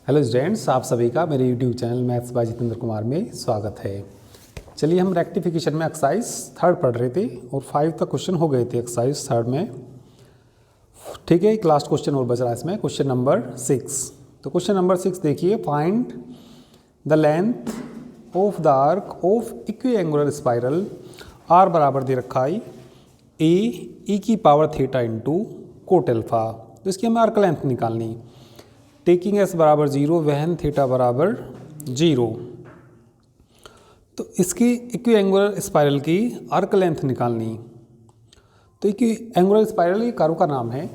Hello students, आप सभी का मेरे YouTube channel maths by Jitendra Kumar में स्वागत है। चलिए, हम रेक्टिफिकेशन में एक्सरसाइज थर्ड पढ़ रहे थे और 5 तक क्वेश्चन हो गए थे एक्सरसाइज थर्ड में। ठीक है, एक लास्ट क्वेश्चन और बच रहा है इसमें, क्वेश्चन नंबर 6। तो क्वेश्चन नंबर 6 देखिए, find the length of the arc of equiangular spiral. R बराबर दे रखा है ए की power theta into cot alpha. तो इसकी हमें आर्क लेंथ निकालनी, टेकिंग एस बराबर 0 वहन थीटा बराबर 0। तो इसकी इक्विएंगुलर स्पाइरल की आर्क लेंथ निकालनी। तो इक्विएंगुलर स्पाइरल ये कर्व का नाम है।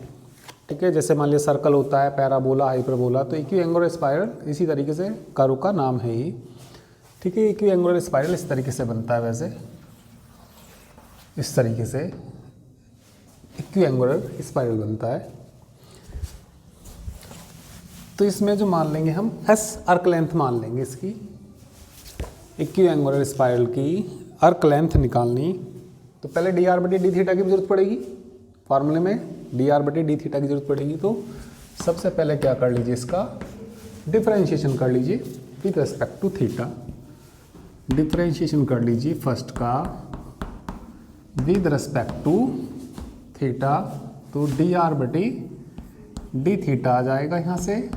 ठीक है, जैसे मान लिया सर्कल होता है, पैराबोला, हाइपरबोला, तो इक्विएंगुलर स्पाइरल इसी तरीके से कर्व का नाम है ही। ठीक है, इक्विएंगुलर स्पाइरल इस तरीके से बनता है, वैसे इस तरीके से इक्विएंगुलर स्पाइरल बनता है। तो इसमें जो मान लेंगे हम एस आर्क लेंथ मान लेंगे इसकी, इक्विएंगुलर स्पाइरल की आर्क लेंथ निकालनी। तो पहले डी आर बटे डी थीटा की जरूरत पड़ेगी, फार्मूले में डी आर बटे डी थीटा की जरूरत पड़ेगी। तो सबसे पहले क्या कर लीजिए, इसका डिफरेंशिएशन कर लीजिए with respect to theta. Differentiation कर लीजिए फर्स्ट का विद रेस्पेक्ट टू थीटा। तो डी आर बटे डी थीटा आ जाएगा यहाँ से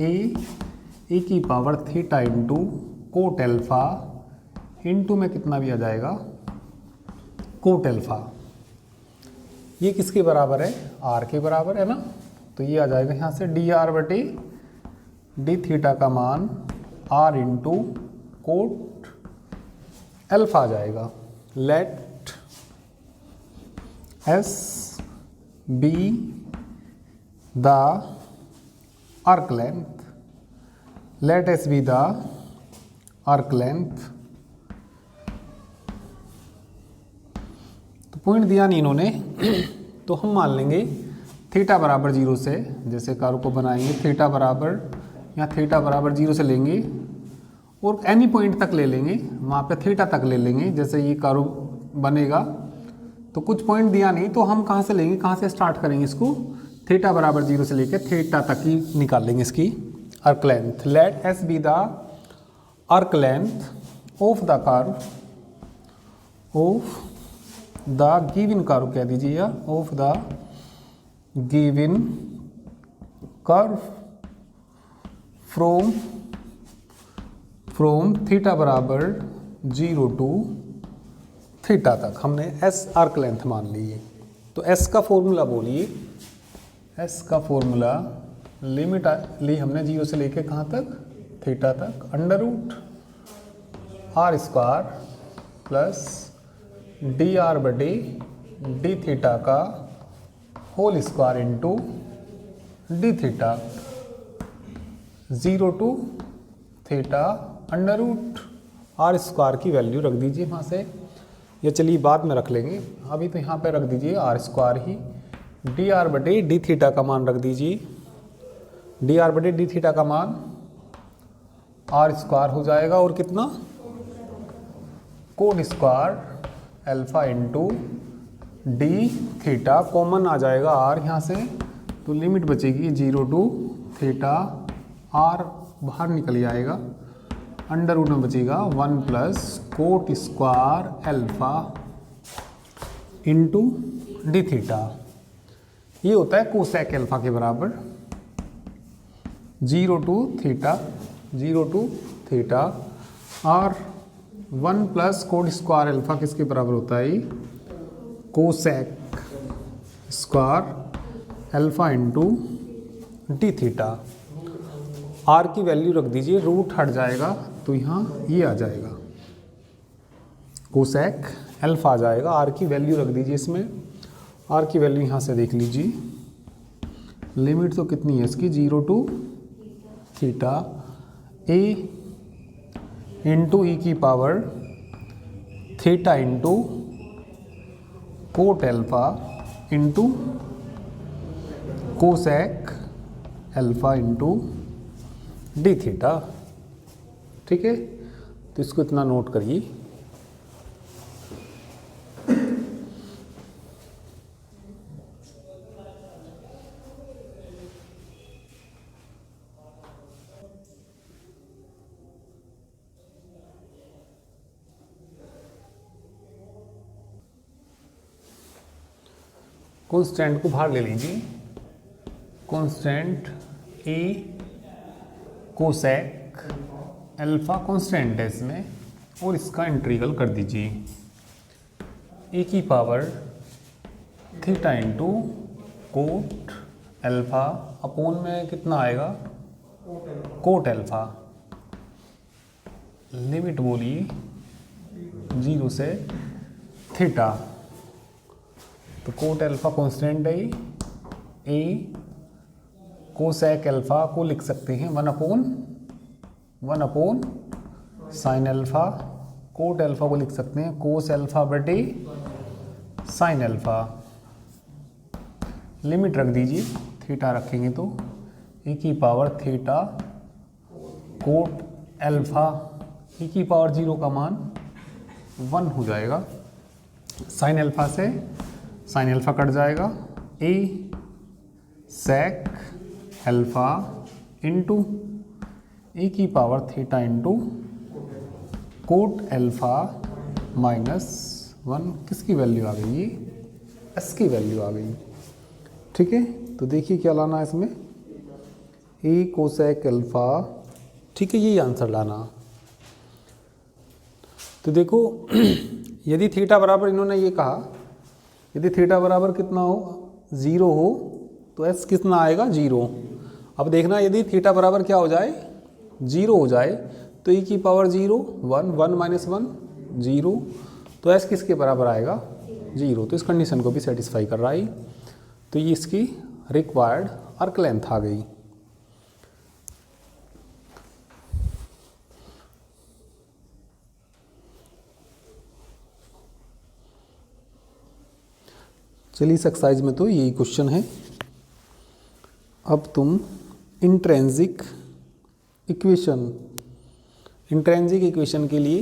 ए की power theta into cot alpha into में कितना भी आ जाएगा कोट एल्फा। ये किसके बराबर है, आर के बराबर है ना। तो ये आ जाएगा यहाँ से डी आर बटे डी थीटा का मान आर इंटू कोट एल्फा आ जाएगा। Let s be the arc length, let s be the arc length। तो पॉइंट दिया नहीं इन्होंने तो हम मान लेंगे थीटा बराबर 0 से, जैसे कर्व को बनाएंगे थीटा बराबर, यहाँ थीटा बराबर 0 से लेंगे और एनी पॉइंट तक ले लेंगे, वहाँ पे थीटा तक ले लेंगे। जैसे ये कर्व बनेगा तो कुछ पॉइंट दिया नहीं, तो हम कहाँ से लेंगे, कहाँ से स्टार्ट करेंगे इसको, थीटा बराबर 0 से लेकर थीटा तक ही निकाल लेंगे इसकी arc length। let s be the arc length of the curve of the given curve कह दीजिए, या of the given curve from theta बराबर 0 to थीटा तक हमने s arc length मान ली है। तो s का फॉर्मूला बोलिए, s का फॉर्मूला लिमिट ली हमने 0 से लेके कहाँ तक, थीटा तक, under root r square plus d r बटे डी थीटा का whole square into d theta 0 to theta under root r square की वैल्यू रख दीजिए वहाँ से, या चलिए बाद में रख लेंगे, अभी तो यहाँ पे रख दीजिए आर स्क्वायर ही। डी आर बटे डी थीटा का मान रख दीजिए, डी आर बटे डी थीटा का मान आर स्क्वायर हो जाएगा और कितना, cot square alpha into d theta, common आ जाएगा आर यहाँ से, तो लिमिट बचेगी 0 टू थीटा, आर बाहर निकल जाएगा, अंडर रूट में बचेगा 1 plus coat square alpha into d theta. ये होता है कोसेक एल्फा के बराबर 0 टू थीटा, 0 टू थीटा, और 1 प्लस कोट स्क्वायर एल्फा किसके बराबर होता है, cosec square alpha into d theta. R की वैल्यू रख दीजिए, रूट हट जाएगा तो यहाँ ये आ जाएगा कोसेक एल्फा आ जाएगा। आर की वैल्यू रख दीजिए इसमें, आर की वैल्यू यहाँ से देख लीजिए, लिमिट तो कितनी है इसकी, 0 टू थीटा, ए इंटू ई की power theta into cot alpha into cosec alpha into d theta. ठीक है, तो इसको इतना नोट करिए। कॉन्स्टेंट को बाहर ले लीजिए, कॉन्स्टेंट ए कोसेक अल्फा कॉन्स्टेंट है इसमें, और इसका इंटीग्रल कर दीजिए ए की power theta into coat alpha upon में कितना आएगा कोट अल्फा, लिमिट बोलिए 0 से थीटा। तो कोट अल्फा कॉन्स्टेंट है, ए कोसेक अल्फा को लिख सकते हैं 1 upon sine alpha, coat alpha को लिख सकते हैं कोस अल्फा बटे साइन अल्फा। लिमिट रख दीजिए, थीटा रखेंगे तो e की power theta coat alpha, e की पावर 0 का मान 1 हो जाएगा। साइन अल्फा से साइन अल्फा कट जाएगा, ए सेक अल्फा इंटू e की power theta into coat alpha minus 1, किसकी वैल्यू आ गई, ये s की वैल्यू आ गई। ठीक है, तो देखिए क्या लाना है इसमें, ए कोसेक अल्फा, ठीक है, यही आंसर लाना। तो देखो यदि थीटा बराबर, इन्होंने ये कहा यदि थीटा बराबर कितना हो 0 हो तो s कितना आएगा 0। अब देखना यदि थीटा बराबर क्या हो जाए 0 हो जाए तो e की पावर 0 1 माइनस 1 0, तो s किसके बराबर आएगा 0। तो इस कंडीशन को भी सेटिस्फाई कर रहा है, तो ये इसकी रिक्वायर्ड आर्क लेंथ आ गई। चलिए इस एक्सरसाइज में तो यही क्वेश्चन है। अब तुम इंट्रिंसिक इक्वेशन के लिए,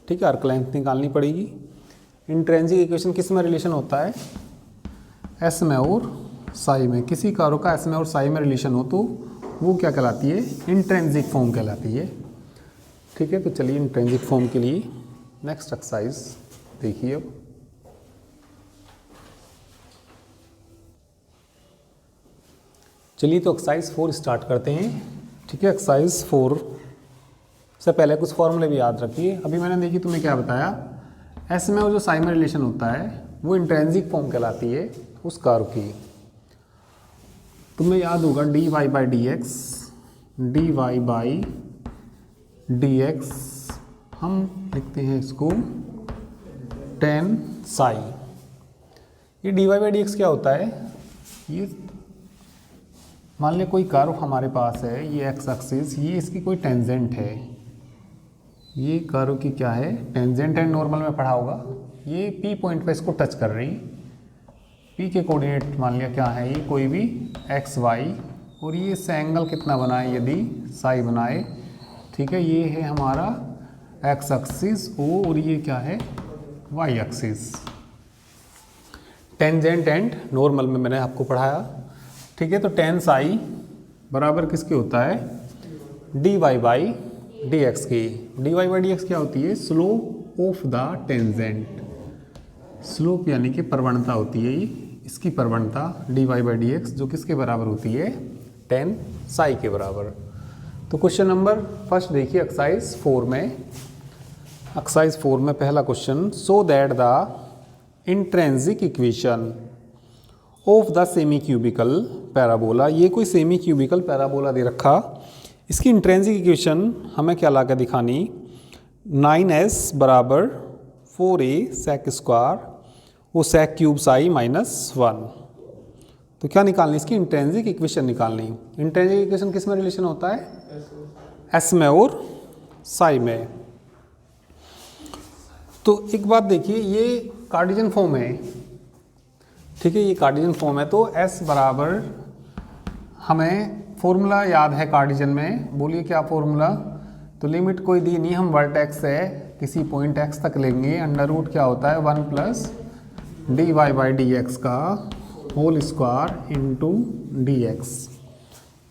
ठीक है, आर्क लेंथ निकालनी पड़ेगी। इंट्रिंसिक इक्वेशन किस में रिलेशन होता है, एस में और साई में। किसी कारों का एस में और साई में रिलेशन हो तो वो क्या कहलाती है, इंट्रिंसिक फॉर्म कहलाती है। ठीक है, तो चलिए इंट्रिंसिक फॉर्म के लिए नेक्स्ट एक्सरसाइज देखिए। अब चलिए तो एक्सरसाइज 4 स्टार्ट करते हैं। ठीक है, एक्सरसाइज 4 से पहले कुछ फॉर्मूले भी याद रखिए। अभी मैंने देखी तुम्हें क्या बताया, एस में और जो साई में रिलेशन होता है वो इंट्रिंसिक फॉर्म कहलाती है उस कर्व की। तुम्हें याद होगा dy बाई dx, हम लिखते हैं इसको tan साई। ये dy बाई dx क्या होता है, ये मान लिया कोई कर्व हमारे पास है, ये एक्स एक्सिस, ये इसकी कोई टेंजेंट है, ये कर्व की क्या है टेंजेंट है, नॉर्मल में पढ़ा होगा। ये P पॉइंट पे इसको टच कर रही, P के कोऑर्डिनेट मान लिया क्या है, ये कोई भी एक्स वाई, और ये से एंगल कितना बनाए यदि साई बनाए। ठीक है, ये है हमारा एक्स एक्सिस O और ये क्या है y axis. Tangent and normal में मैंने आपको पढ़ाया। ठीक है, तो टेन साई बराबर किसके होता है, dy बाई dx की। dy बाई dx क्या होती है, slope of the tangent. Slope यानी कि प्रवणता होती है, इसकी प्रवणता dy बाई dx जो किसके बराबर होती है, टेन साई के बराबर। तो क्वेश्चन नंबर फर्स्ट देखिए एक्सरसाइज 4 में। एक्सरसाइज 4 में पहला question, so that the intrinsic equation of the semi cubical parabola. ये कोई सेमी क्यूबिकल पैराबोला दे रखा, इसकी इंट्रिंसिक इक्वेशन हमें क्या ला के दिखानी, 9s बराबर 4a सेक स्क्वायर वो सेक क्यूब साई माइनस 1। तो क्या निकालनी, इसकी इंट्रिंसिक इक्वेशन निकालनी। इंट्रिंसिक इक्वेशन किस में रिलेशन होता है, एस में और साई में। तो एक बात देखिए, ये कार्टेशियन फॉर्म है। ठीक है, ये कार्टेशियन फॉर्म है, तो s बराबर, हमें फॉर्मूला याद है कार्टेशियन में, बोलिए क्या फॉर्मूला। तो लिमिट कोई दी नहीं, हम वर्टेक्स से किसी पॉइंट x तक लेंगे, अंडर रूट क्या होता है 1 प्लस dy बाई dx का होल स्क्वायर इंटू dx।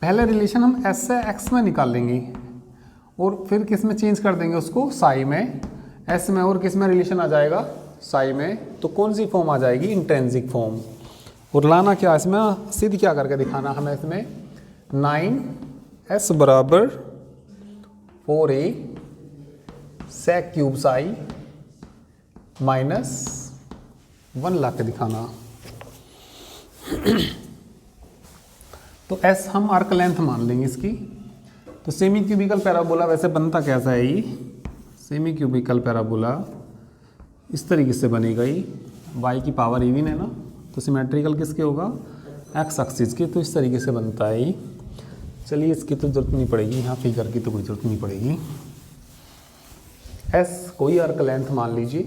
पहले रिलेशन हम s से x में निकाल लेंगे और फिर किस में चेंज कर देंगे उसको, साई में। s में और किस में रिलेशन आ जाएगा, साई में। तो कौन सी फॉर्म आ जाएगी, इंट्रिंसिक फॉर्म। और लाना क्या इसमें, सिद्ध क्या करके दिखाना हमें इसमें, 9s बराबर 4a sec cube Sai minus 1 ला के दिखाना। तो s हम आर्क लेंथ मान लेंगे इसकी। तो सेमी क्यूबिकल पैराबोला वैसे बनता कैसा है ये, सेमी क्यूबिकल पैराबोला इस तरीके से बनेगा ये, y की पावर इवन है ना, तो सिमेट्रिकल किसके होगा, x एक्सिस की, तो इस तरीके से बनता है ये। चलिए इसकी तो जरूरत नहीं पड़ेगी, यहाँ फिगर की तो कोई जरूरत नहीं पड़ेगी। s कोई आर्क लेंथ मान लीजिए,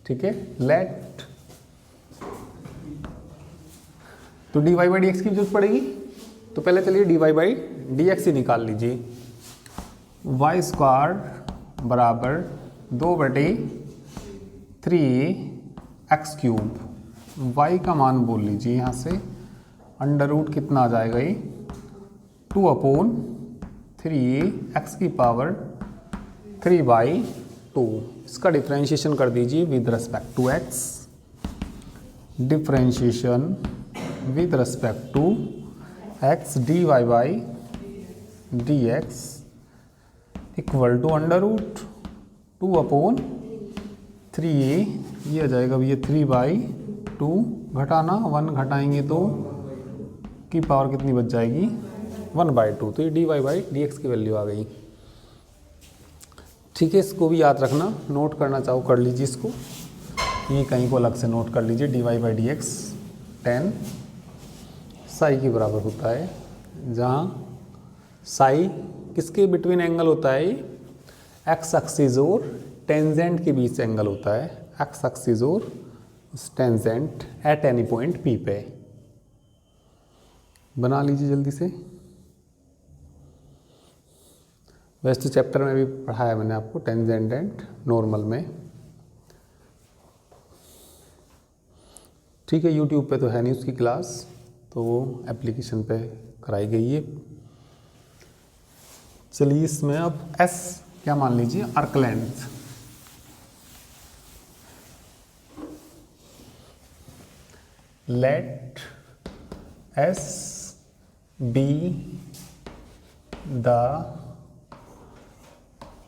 ठीक है। लेट तो dy बाई डी एक्स की जरूरत पड़ेगी, तो पहले चलिए dy बाई डी एक्स ही निकाल लीजिए। वाई स्क्वायर बराबर 2/3 x क्यूब, y का मान बोल लीजिए यहाँ से, अंडर रूट कितना आ जाएगा ये, 2/3 x की पावर 3/2। इसका डिफ्रेंशिएशन कर दीजिए with respect to x, differentiation with respect to x dy by d x equal to under root 2/3a, ये आ जाएगा भैया 3/2, घटाना 1 घटाएंगे तो की पावर कितनी बच जाएगी, 1/2। तो ये dy बाई डी एक्स की वैल्यू आ गई, ठीक है। इसको भी याद रखना, नोट करना चाहो कर लीजिए इसको, ये कहीं को अलग से नोट कर लीजिए। dy by d x 10 Sai के बराबर होता है, जहाँ साई किसके बिटवीन एंगल होता है, एक्स एक्सिस और टेंजेंट के बीच एंगल होता है, एक्स एक्सिस और tangent at any point P पे। बना लीजिए जल्दी से। वैसे तो चैप्टर में भी पढ़ाया मैंने आपको टेंजेंट एंड नॉर्मल में, ठीक है। यूट्यूब पे तो है नहीं उसकी क्लास, तो वो एप्लीकेशन पे कराई गई है। चलिए इसमें अब s क्या मान लीजिए, arc length. Let s be the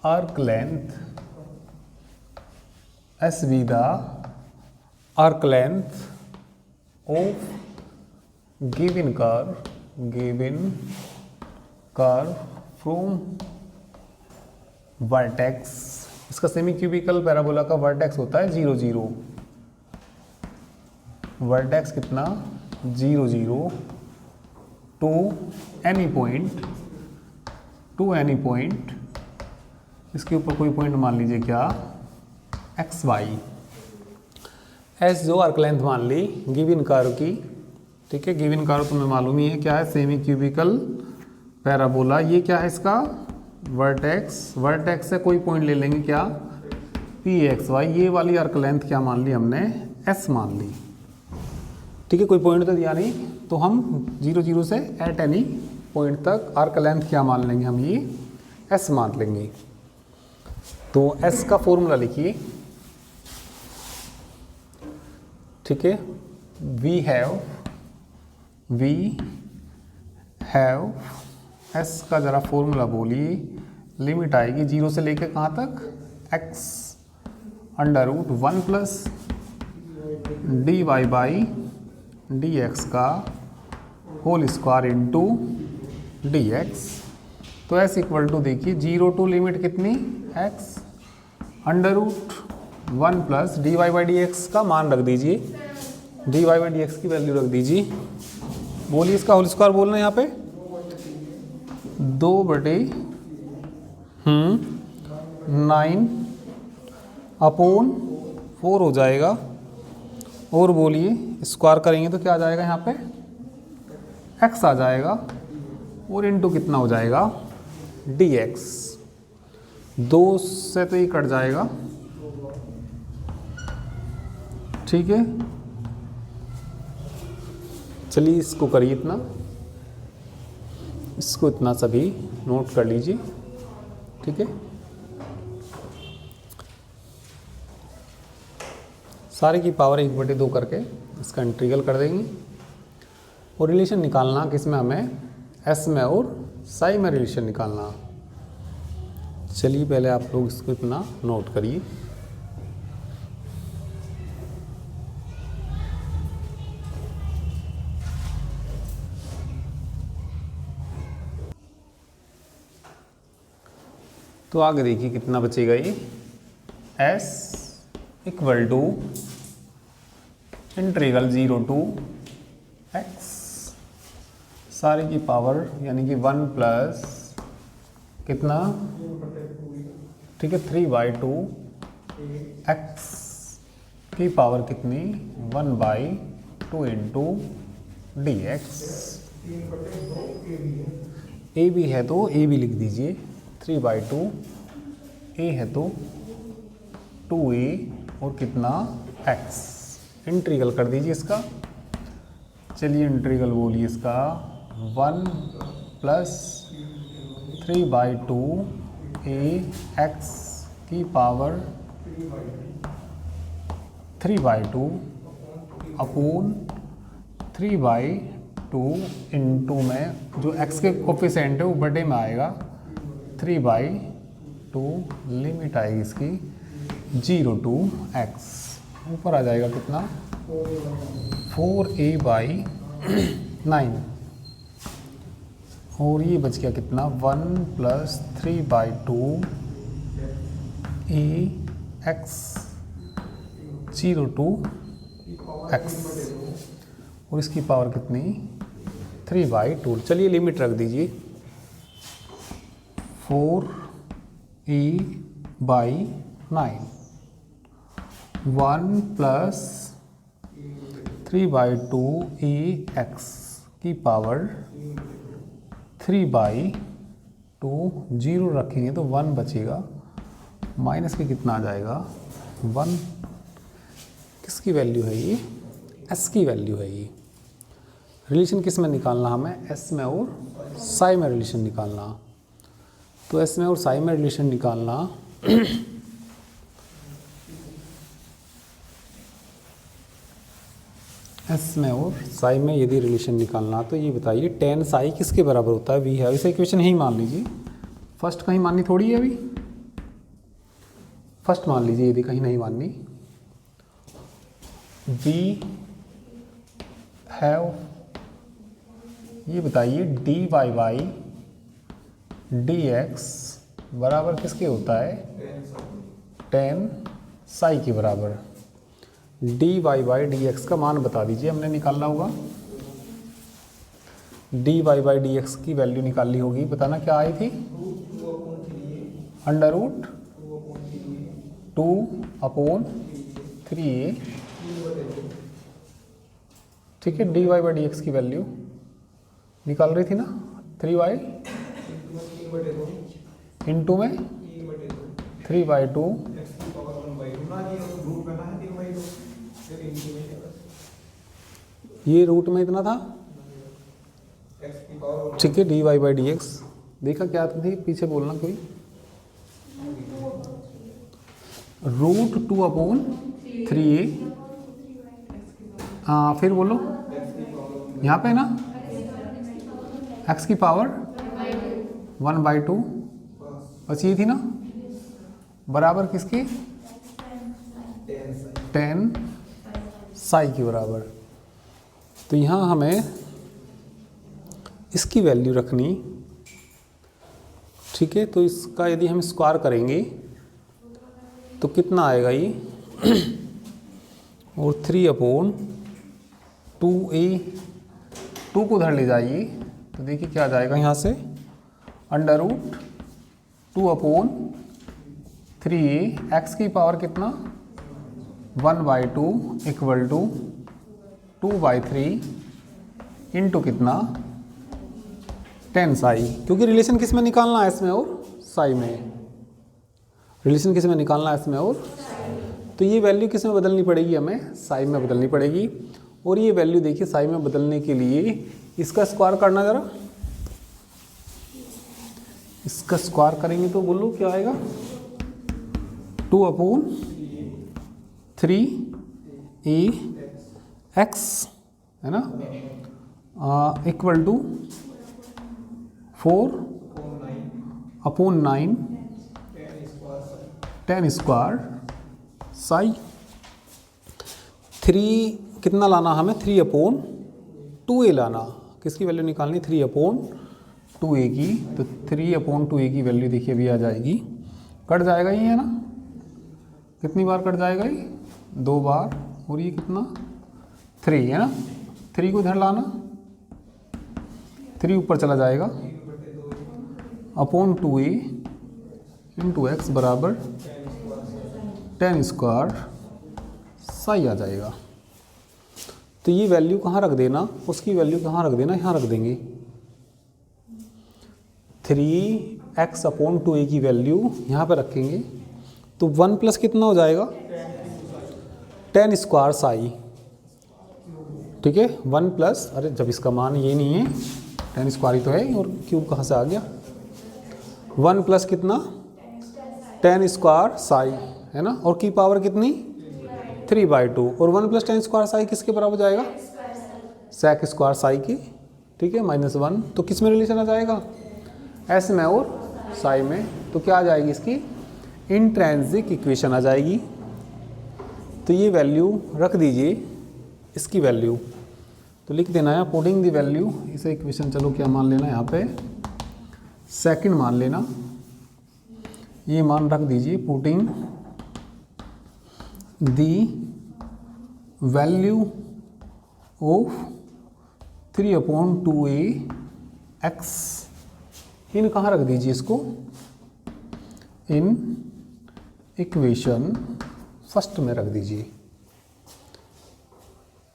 arc length, s be the arc length of given curve from vertex। इसका सेमी क्यूबिकल पैराबोला का वर्टेक्स होता है 0 0, वर्टेक्स कितना 0 0 टू एनी पॉइंट, इसके ऊपर कोई पॉइंट मान लीजिए क्या, एक्स वाई। एस जो आर्क लेंथ मान ली गिवन कर्व की, ठीक है। गिवन कर्व तुम्हें मालूम ही है क्या है, सेमी क्यूबिकल पैराबोला। ये क्या है इसका वर्टेक्स से कोई पॉइंट ले लेंगे क्या, पी एक्स वाई। ये वाली आर्क लेंथ क्या मान ली हमने, एस मान ली, ठीक है। कोई पॉइंट तो दिया नहीं, तो हम 0 0 से एट एनी पॉइंट तक आर्क लेंथ क्या मान लेंगे, हम ये एस मान लेंगे। तो एस का फॉर्मूला लिखिए, ठीक है। वी हैव एस का जरा फॉर्मूला बोलिए, लिमिट आएगी 0 से लेके कहाँ तक, x under root 1 plus d y by d x का whole square into d x. तो एस इक्वल टू देखिए 0 टू लिमिट कितनी, x under root 1 plus d y by d x का मान रख दीजिए, d y by d x की value रख दीजिए। बोलिए इसका होल स्क्वायर बोलना है यहाँ पे 2/9/4 हो जाएगा। और बोलिए स्क्वायर करेंगे तो क्या आ जाएगा, यहाँ पे x आ जाएगा, और इनटू कितना हो जाएगा, dx। 2 से तो ये कट जाएगा, ठीक है। चलिए इसको करिए इतना, इसको इतना सभी नोट कर लीजिए, ठीक है। सारे की पावर 1/2 करके इसका इंटीग्रल कर देंगे। और रिलेशन निकालना किस में हमें, एस में और साई में रिलेशन निकालना। चलिए पहले आप लोग इसको इतना नोट करिए। तो आगे देखिए कितना बचेगा ये, एस इक्वल टू इंटीग्रल 0 टू एक्स सारे की पावर यानी कि 1 प्लस कितना, ठीक है 3/2 एक्स की पावर कितनी 1/2 into d x. A b है तो ए बी लिख दीजिए 3/2, ए है तो 2a और कितना x। इंटीग्रल कर दीजिए इसका। चलिए इंटीग्रल बोलिए इसका 1 प्लस 3/2 a x की पावर 3/2 अपून 3/2 इंटू में जो x के कोफिशिएंट है वो बटे में आएगा 3/2, लिमिट आएगी इसकी 0 टू x, ऊपर आ जाएगा कितना 4a/9 और ये बच गया कितना 1 प्लस 3/2 ax 0 टू x और इसकी पावर कितनी 3/2। चलिए लिमिट रख दीजिए 4a/9 1 प्लस 3/2 ax की पावर 3/2, 0 रखेंगे तो 1 बचेगा, माइनस के कितना आ जाएगा 1। किसकी वैल्यू है ये, s की वैल्यू है ये। रिलेशन किस में निकालना हमें, s में और साई में रिलेशन निकालना। तो एस में और साई में रिलेशन निकालना एस में और साई में यदि रिलेशन निकालना तो ये बताइए tan साई किसके बराबर होता है, v है। इसे इक्वेशन ही मान लीजिए, फर्स्ट कहीं माननी थोड़ी है अभी, फर्स्ट मान लीजिए यदि कहीं नहीं माननी। v हैव ये बताइए dy/y dx बराबर किसके होता है, tan साई के बराबर। dy/dx का मान बता दीजिए, हमने निकालना होगा। dy/dx की वैल्यू निकालनी होगी, बताना क्या आई थी, √2/3a, ठीक है। dy/dx की वैल्यू निकाल रही थी ना, 3y इंटू में 3/2 ये रूट में इतना था, ठीक है। dy/dx देखा क्या थी, पीछे बोलना कोई, √2/3a, हाँ फिर बोलो यहाँ पे ना x की पावर 1/2 बस ये थी ना, बराबर किसकी tan साई के बराबर। तो यहाँ हमें इसकी वैल्यू रखनी, ठीक है। तो इसका यदि हम स्क्वायर करेंगे तो कितना आएगा ये और 3/2a, 2 को उधर ले जाइए तो देखिए क्या आ जाएगा यहाँ से, √2/3a, x की पावर कितना 1/2 इक्वल टू 2/3 इंटू कितना tan साई, क्योंकि रिलेशन किस में निकालना है, इसमें और साई में। रिलेशन किस में निकालना है, इसमें और, तो ये वैल्यू किस में बदलनी पड़ेगी, हमें साई में बदलनी पड़ेगी। और ये वैल्यू देखिए साई में बदलने के लिए इसका स्क्वायर करना जरा, इसका स्क्वायर करेंगे तो बोलो क्या आएगा, 2/3a x है ना equal to 4/9 tan square psi. 3 कितना लाना हमें, 3/2a लाना। किसकी वैल्यू निकालनी, 3/2a की। तो 3/2a की वैल्यू देखिए अभी आ जाएगी, कट जाएगा ये है ना, कितनी बार कट जाएगा ये, 2 बार, और ये कितना 3 है ना, 3 को इधर लाना, 3 ऊपर चला जाएगा, अपॉन 2a इंटू एक्स बराबर tan स्क्वायर साई आ जाएगा। तो ये वैल्यू कहाँ रख देना, उसकी वैल्यू कहाँ रख देना, यहाँ रख देंगे। 3x/2a की वैल्यू यहाँ पे रखेंगे, तो 1 प्लस कितना हो जाएगा, tan स्क्वायर साई। ठीक है, 1 प्लस, अरे जब इसका मान ये नहीं है, tan स्क्वायर ही तो है, और क्यूब कहाँ से आ गया, 1 प्लस कितना, tan स्क्वायर साई है ना, और की पावर कितनी 3/2, और 1 प्लस tan स्क्वायर साई किसके बराबर जाएगा, sec स्क्वायर साई की। ठीक है, -1, तो किस में रिलेशन आ जाएगा, एस में और साई में। तो क्या आ जाएगी इसकी, इंट्रिंसिक इक्वेशन आ जाएगी। तो ये वैल्यू रख दीजिए, इसकी वैल्यू तो लिख देना है, पुटिंग दी वैल्यू, इसे इक्वेशन चलो क्या मान लेना यहाँ पे, सेकंड मान लेना, ये मान रख दीजिए, putting the value of 3/2a x, इन कहाँ रख दीजिए इसको, इन इक्वेशन फर्स्ट में रख दीजिए।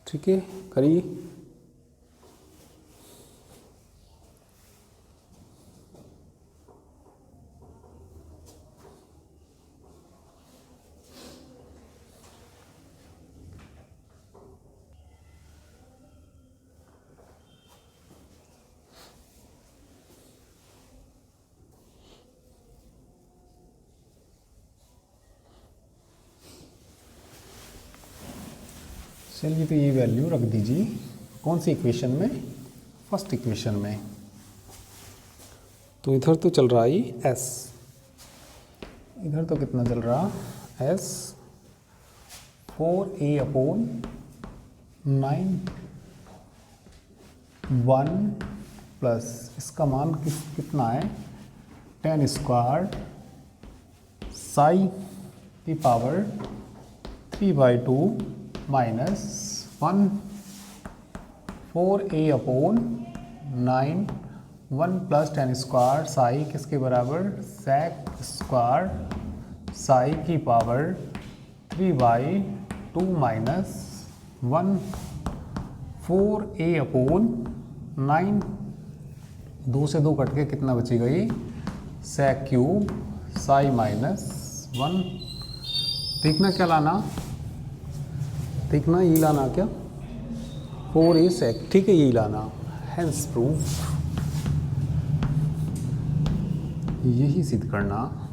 ठीक है, करिए। चलिए, तो ये वैल्यू रख दीजिए कौन सी इक्वेशन में, फर्स्ट इक्वेशन में। तो इधर तो चल रहा है s, इधर तो कितना चल रहा s, 4a/9 1 प्लस इसका मान कितना है, tan स्क्वायर साई की power 3/2 -1 4a/9 1 plus tan square Sai किसके बराबर, sec स्क्वायर साई की पावर 3/2 -1 4a/9, 2 से 2 कट के कितना बचेगा ये, sec क्यूब साई -1। देखना क्या लाना, देखना ये लाना क्या, 4a sec, ठीक है यही लाना, हेंस प्रूफ, यही सिद्ध करना।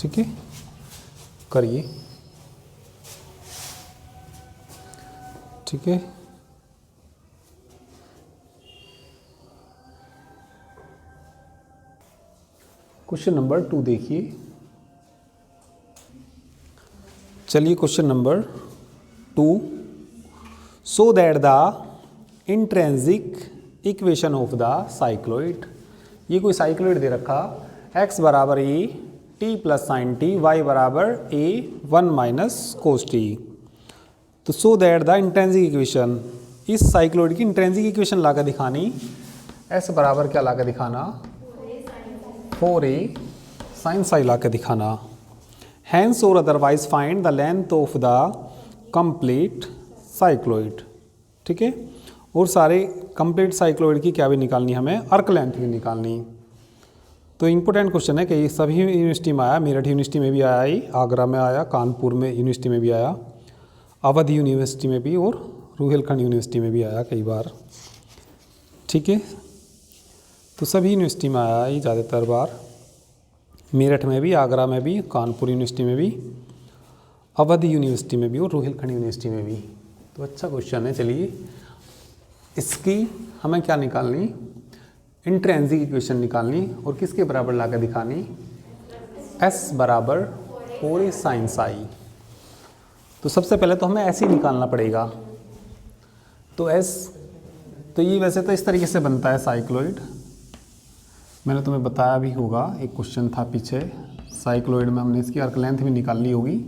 ठीक है, करिए। ठीक है, क्वेश्चन नंबर 2 देखिए। चलिए question number 2, so that the intrinsic equation of the cycloid, ये कोई साइक्लोइड दे रखा, x बराबर a t plus sign t, y बराबर a 1 माइनस कोस t। तो सो दैट द इंट्रिंसिक इक्वेशन, इस साइक्लोइड की इंट्रिंसिक इक्वेशन ला कर दिखानी, s बराबर क्या ला कर दिखाना, 4a साइन साई ला कर दिखाना। हैंस और otherwise find the length of the complete cycloid. ठीक है, और सारे कंप्लीट साइक्लोइड की क्या भी निकालनी, हमें अर्क लेंथ भी निकालनी। तो इम्पोर्टेंट क्वेश्चन है कि ये सभी यूनिवर्सिटी में आया, मेरठ यूनिवर्सिटी में भी आया, ही आगरा में आया, कानपुर में यूनिवर्सिटी में भी आया, अवध यूनिवर्सिटी में भी, और रूहेलखंड यूनिवर्सिटी में भी आया कई बार। ठीक है, तो सभी यूनिवर्सिटी में आया ही ज़्यादातर बार, मेरठ में भी, आगरा में भी, कानपुर यूनिवर्सिटी में भी, अवध यूनिवर्सिटी में भी, और रूहेलखंड यूनिवर्सिटी में भी। तो अच्छा क्वेश्चन है। चलिए इसकी हमें क्या निकालनी, इंट्रिंसिक इक्वेशन निकालनी और किसके बराबर ला कर दिखानी, s बराबर 4a sin psi। तो सबसे पहले तो हमें ऐसे ही निकालना पड़ेगा। तो s, तो ये वैसे तो इस तरीके से बनता है साइक्लोइड, मैंने तुम्हें बताया भी होगा, एक क्वेश्चन था पीछे साइक्लोइड में, हमने इसकी आर्क लेंथ भी निकाल ली होगी।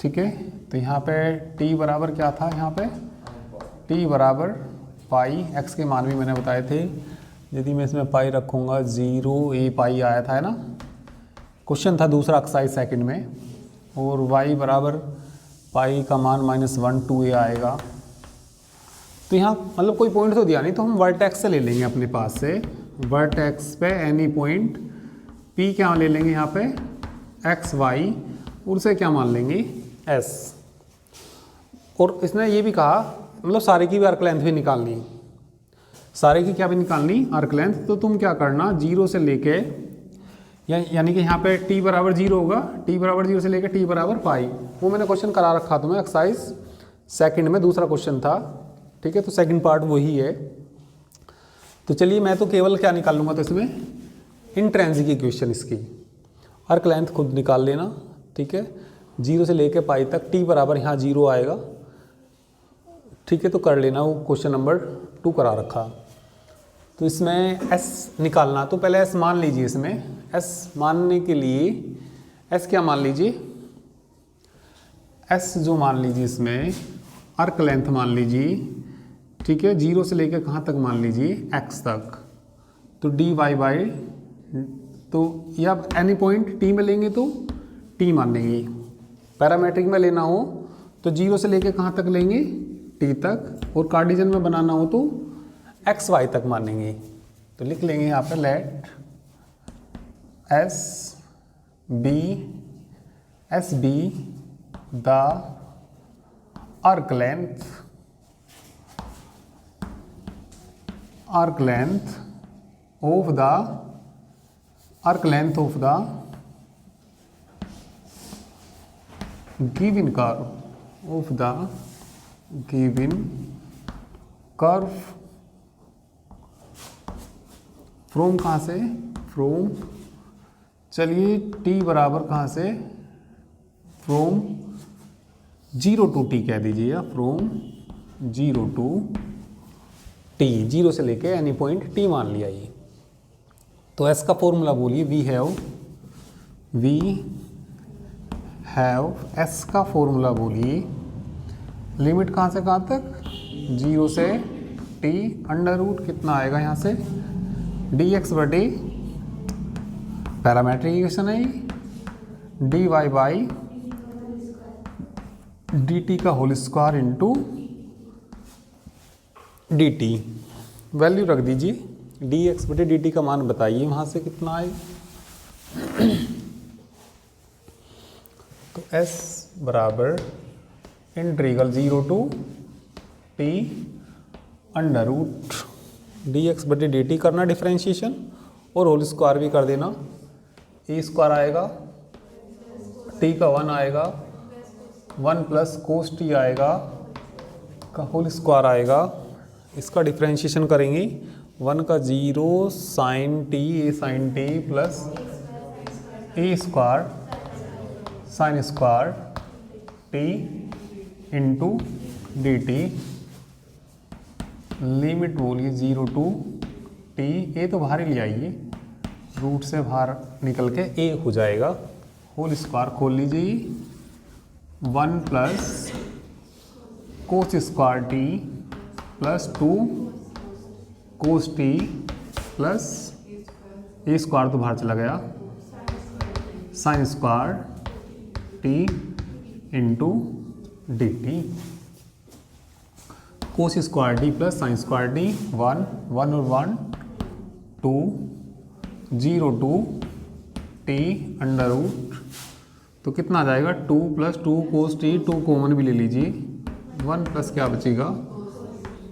ठीक है, तो यहाँ पे t बराबर क्या था, यहाँ पे t बराबर पाई, x के मान भी मैंने बताए थे। यदि मैं इसमें पाई रखूँगा 0a पाई आया था, है ना, क्वेश्चन था दूसरा एक्सरसाइज सेकंड में। और y बराबर पाई का मान -1 2a आएगा। तो यहाँ मतलब कोई पॉइंट तो दिया नहीं, तो हम वर्टेक्स से ले लेंगे अपने पास से, वर्टेक्स पे एनी पॉइंट p क्या ले लेंगे यहाँ पे x y, और उसे क्या मान लेंगे s। और इसने ये भी कहा मतलब सारे की भी आर्क लेंथ भी निकालनी, सारे की क्या भी निकालनी आर्क लेंथ। तो तुम क्या करना, 0 से लेके यानी कि यहाँ पे t बराबर 0 होगा, t बराबर 0 से लेके t बराबर पाई, वो मैंने क्वेश्चन करा रखा तुम्हें एक्सरसाइज सेकंड में, दूसरा क्वेश्चन था। ठीक है, तो सेकंड पार्ट वही है। तो चलिए मैं तो केवल क्या निकाल लूँगा, तो इसमें इंट्रिंसिक इक्वेशन, इसकी आर्क लेंथ खुद निकाल लेना। ठीक है, 0 से लेके पाई तक t बराबर यहाँ 0 आएगा। ठीक है, तो कर लेना, वो क्वेश्चन नंबर 2 करा रखा। तो इसमें s निकालना, तो पहले s मान लीजिए। इसमें s मानने के लिए s क्या मान लीजिए, s जो मान लीजिए इसमें आर्क लेंथ मान लीजिए। ठीक है, 0 से लेकर कहाँ तक मान लीजिए x तक, तो dy बाई, तो या एनी पॉइंट t में लेंगे तो t मान लेंगे। पैरामेट्रिक में लेना हो तो 0 से लेकर कहाँ तक लेंगे t तक, और कार्टेशियन में बनाना हो तो x y तक मानेंगे। तो लिख लेंगे यहाँ पर let s be the arc length of the given curve from कहाँ से, फ्रॉम, चलिए t बराबर कहाँ से, फ्रॉम 0 to t कह दीजिए, या फ्रॉम 0 to t, 0 से लेके एनी पॉइंट t मान लिया ये। तो s का फॉर्मूला बोलिए, वी हैव s का फॉर्मूला बोलिए, लिमिट कहाँ से कहाँ तक, 0 से t, अंडर रूट कितना आएगा यहाँ से dx बटे, पैरामेट्रिक इक्वेशन है, dy बाई dt का whole square into dt। Value रख दीजिए, dx बटे dt का मान बताइए वहाँ से कितना आए। तो s बराबर integral 0 to t under root dx बटे dt करना डिफरेंशिएशन, और होल स्क्वायर भी कर देना, ए स्क्वायर आएगा, t का 1 आएगा, 1 प्लस कोस t आएगा का होल स्क्वायर आएगा, इसका डिफरेंशिएशन करेंगे, 1 का 0 sine t, a sine t plus a square sine square t into d t. Limit बोलिए 0 to t, ए तो बाहर ही ले आइए, रूट से बाहर निकल के ए हो जाएगा, होल स्क्वायर खोल लीजिए, 1 plus cos square t plus 2 cos t plus a square तो बाहर चला गया, sign square t into d T. Cos square D plus sine square D, 1 1 और 1 2, 0 to t अंडर रूट, तो कितना आ जाएगा 2 प्लस 2 कोस टी, 2 कॉमन भी ले लीजिए, 1 प्लस क्या बचेगा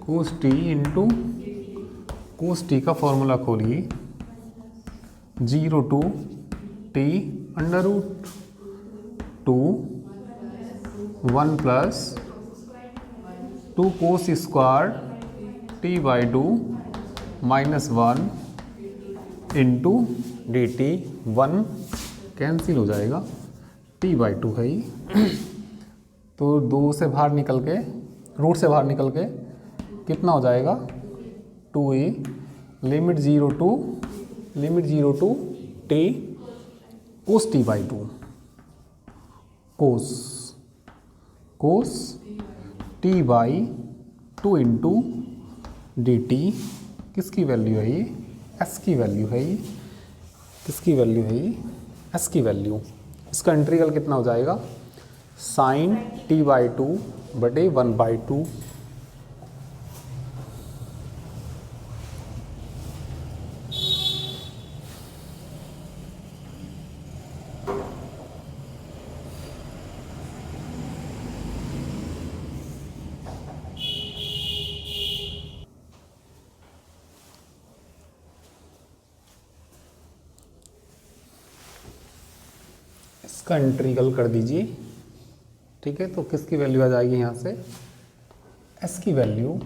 cos t into cos t का फॉर्मूला खोलिए, 0 to t under root 2, 1 plus 2 cos square t by two minus 1 into d t, 1 cancel हो जाएगा, टी बाई टू है ही। तो 2 से बाहर निकल के, रूट से बाहर निकल के कितना हो जाएगा 2e limit 0 to t cos t by two, cos t by two into d t, किसकी वैल्यू है ये, एस की वैल्यू है ये, किसकी वैल्यू है ये, एस की वैल्यू। इसका इंटीग्रल कितना हो जाएगा साइन टी बाई टू बटे 1/2। इसका इंटीग्रल कर दीजिए, ठीक है। तो किसकी वैल्यू आ जाएगी यहाँ से, एस की वैल्यू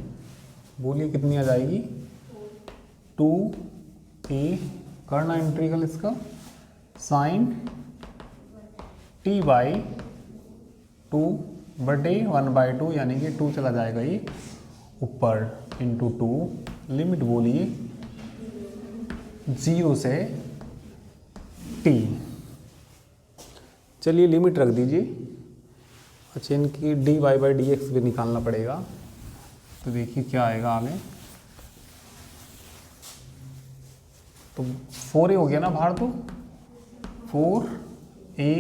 बोलिए कितनी आ जाएगी 2a, करना इंटीग्रल इसका साइन टी बाई टू बटे 1/2, यानी कि 2 चला जाएगा ये ऊपर इंटू 2, लिमिट बोलिए 0 से t। चलिए लिमिट रख दीजिए। अच्छा, इनकी dy बाई डी एक्स भी निकालना पड़ेगा, तो देखिए क्या आएगा आगे। तो 4a हो गया ना बाहर, तो 4a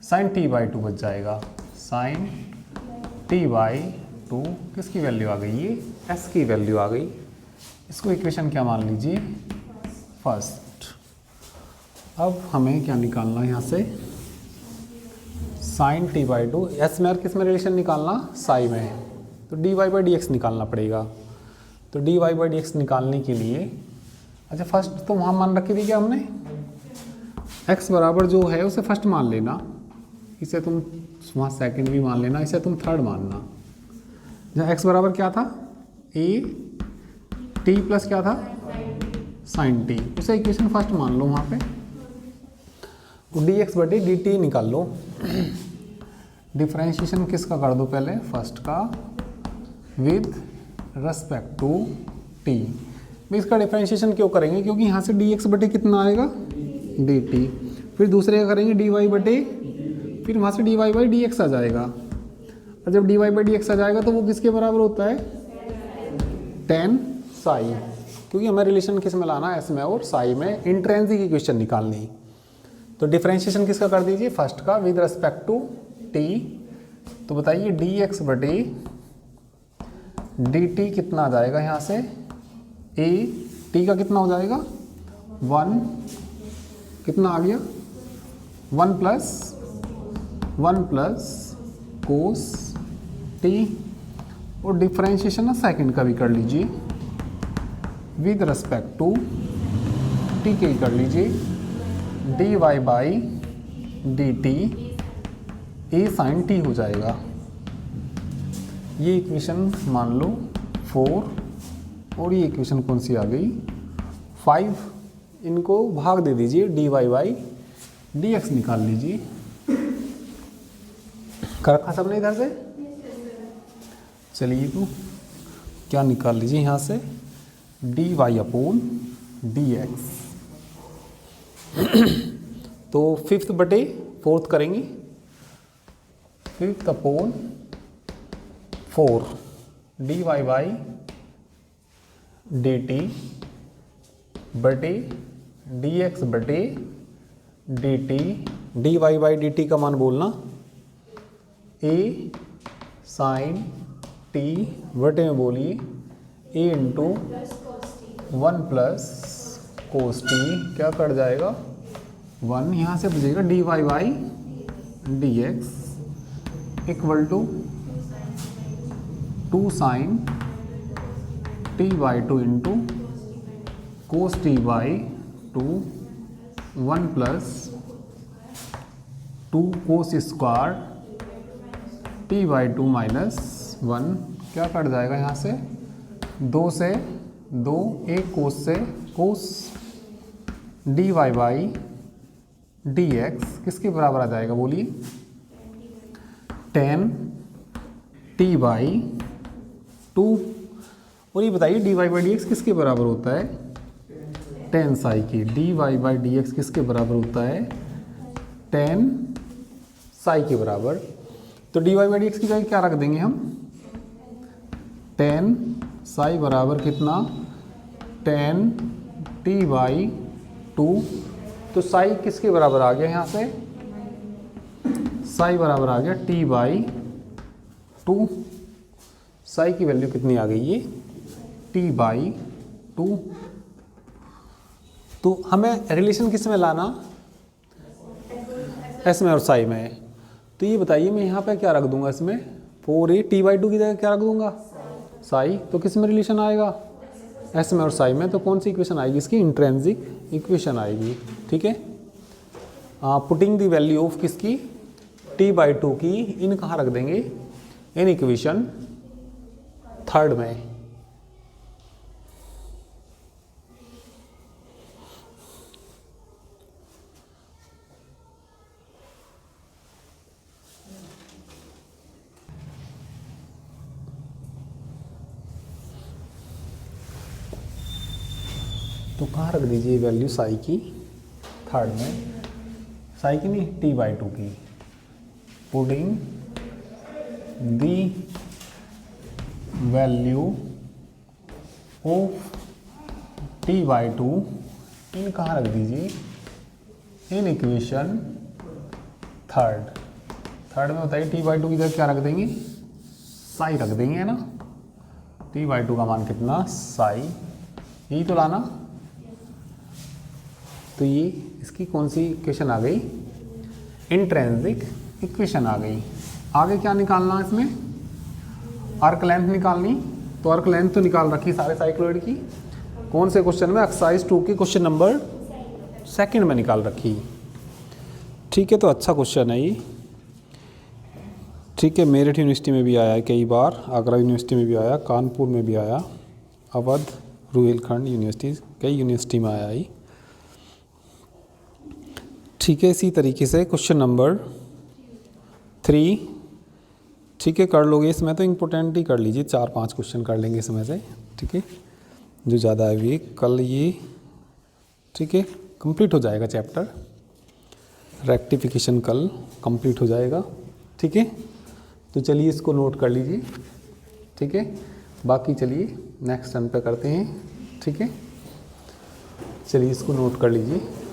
sign t by to बच जाएगा, साइन टी बाई टू, किसकी वैल्यू आ गई ये, एस की वैल्यू आ गई। इसको इक्वेशन क्या मान लीजिए, फर्स्ट। अब हमें क्या निकालना है यहाँ से, sine t by two, s में और किस में रिलेशन निकालना, साई में, तो d y by d x निकालना पड़ेगा। तो d y by d x निकालने के लिए, अच्छा फर्स्ट तो वहाँ मान रखी थी क्या हमने, एक्स बराबर जो है उसे फर्स्ट मान लेना, इसे तुम वहाँ सेकंड भी मान लेना, इसे तुम थर्ड मानना। जहाँ एक्स बराबर क्या था, ए टी प्लस क्या था, साइन टी, उसे इक्वेशन फर्स्ट मान लो वहाँ पे। डी एक्स बटे डी टी निकाल लो। डिफ्रेंशिएशन किसका कर दो पहले, फर्स्ट का विद रेस्पेक्ट टू टी। इसका डिफ्रेंशिएशन क्यों करेंगे, क्योंकि यहाँ से डी एक्स बटे कितना आएगा डी टी, फिर दूसरे का करेंगे डी वाई बटे, फिर वहाँ से d y by d x आ जाएगा। और जब d y by d x आ जाएगा तो वो किसके बराबर होता है, tan साई, क्योंकि हमें रिलेशन किस में लाना है, एस में और साई में, इंट्रिंसिक इक्वेशन निकालनी। तो डिफरेंशिएशन किसका कर दीजिए, फर्स्ट का विद रिस्पेक्ट टू टी। तो बताइए डी एक्स बटे डी टी कितना आ जाएगा यहाँ से, ए टी का कितना हो जाएगा 1, कितना आ गया 1 प्लस कोस टी, और डिफरेंशिएशन ना सेकंड का भी कर लीजिए विद रिस्पेक्ट टू टी के ही कर लीजिए, d y by d t a sine t हो जाएगा। ये इक्वेशन मान लो 4, और ये इक्वेशन कौन सी आ गई 5। इनको भाग दे दीजिए, d y by d x निकाल लीजिए। कर रखा सबने इधर से, चलिए तो क्या निकाल लीजिए यहाँ से, d y upon d x. तो 5th बटे 4th करेंगे, 5th upon 4 d y by d t बटे डी एक्स बटे d t, d y by d t का मान बोलना ए साइन टी बटे में बोलिए a into 1 plus cos t, क्या कट जाएगा 1, यहाँ से बचेगा d y by d x equal to 2 sine t by 2 into cos t by 2, 1 plus 2 cos square t by 2 minus 1 क्या कट जाएगा यहाँ से, 2 से 2, एक कोस से कोस dy बाई dx किसके बराबर आ जाएगा बोलिए, tan t बाई 2। और ये बताइए dy बाई dx किसके बराबर होता है, tan साई की। dy बाई dx किसके बराबर होता है, tan साई के बराबर। तो dy बाई dx की जगह क्या रख देंगे हम, tan साई बराबर कितना, tan t बाई 2। तो साई किसके बराबर आ गया यहाँ से, साई बराबर आ गया t बाई 2। साई की वैल्यू कितनी आ गई, ये t बाई 2। तो हमें रिलेशन किस में लाना, एस में और साई में। तो ये बताइए मैं यहाँ पे क्या रख दूंगा, इसमें 4a t बाई 2 की जगह क्या रख दूंगा, साई। तो किस में रिलेशन आएगा, एस में और साई में। तो कौन सी इक्वेशन आएगी इसकी, इंट्रिंसिक इक्वेशन आएगी। ठीक है, पुटिंग द वैल्यू ऑफ किसकी, t बाई 2 की, इन कहाँ रख देंगे, इन इक्वेशन 3 में। तो कहाँ रख दीजिए वैल्यू साई की, 3 में, साई की नहीं t बाई 2 की। Putting the value of t by 2, इन कहाँ रख दीजिए, इन इक्वेशन 3 में बताइए t बाई 2 की जगह क्या रख देंगे, साई रख देंगे, है ना। t बाई 2 का मान कितना, साई, यही तो लाना। तो ये इसकी कौन सी इक्वेशन आ गई, इंट्रिंसिक इक्वेशन आ गई। आगे क्या निकालना है इसमें, आर्क लेंथ निकालनी। तो आर्क लेंथ तो निकाल रखी सारे साइक्लोइड की, कौन से क्वेश्चन में, एक्सरसाइज 2 के क्वेश्चन नंबर 2 में निकाल रखी। ठीक है, तो अच्छा क्वेश्चन है ये। ठीक है, मेरठ यूनिवर्सिटी में भी आया है कई बार, आगरा यूनिवर्सिटी में भी आया, कानपुर में भी आया, अवध, रुहेलखंड यूनिवर्सिटी, कई यूनिवर्सिटी में आया ही। ठीक है, इसी तरीके से क्वेश्चन नंबर 3, ठीक है, कर लोगे। इसमें तो इम्पोर्टेंट ही कर लीजिए, 4-5 क्वेश्चन कर लेंगे इसमें से। ठीक है, जो ज़्यादा है भी कल ये, ठीक है, कंप्लीट हो जाएगा चैप्टर, रेक्टिफिकेशन कल कंप्लीट हो जाएगा। ठीक है, तो चलिए इसको नोट कर लीजिए। ठीक है, बाकी चलिए नेक्स्ट टर्न पे करते हैं। ठीक है, चलिए इसको नोट कर लीजिए।